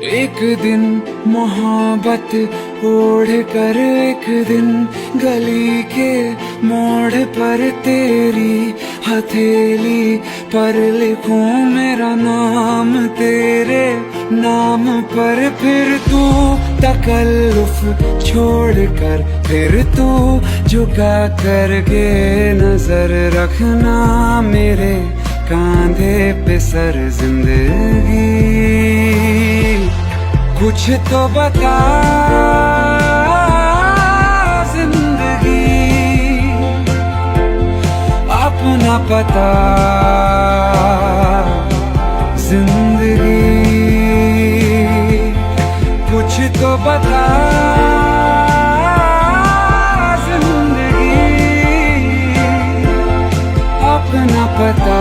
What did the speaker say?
एक दिन मोहब्बत ओढ़ कर एक दिन गली के मोड़ पर तेरी हथेली पर लिखूं मेरा नाम तेरे नाम पर। फिर तू तकल्लुफ छोड़ कर फिर तू झुका करके नजर रखना मेरे कांधे पे सर जिंदगी। कुछ तो बता जिंदगी अपना पता जिंदगी। कुछ तो बता जिंदगी अपना पता।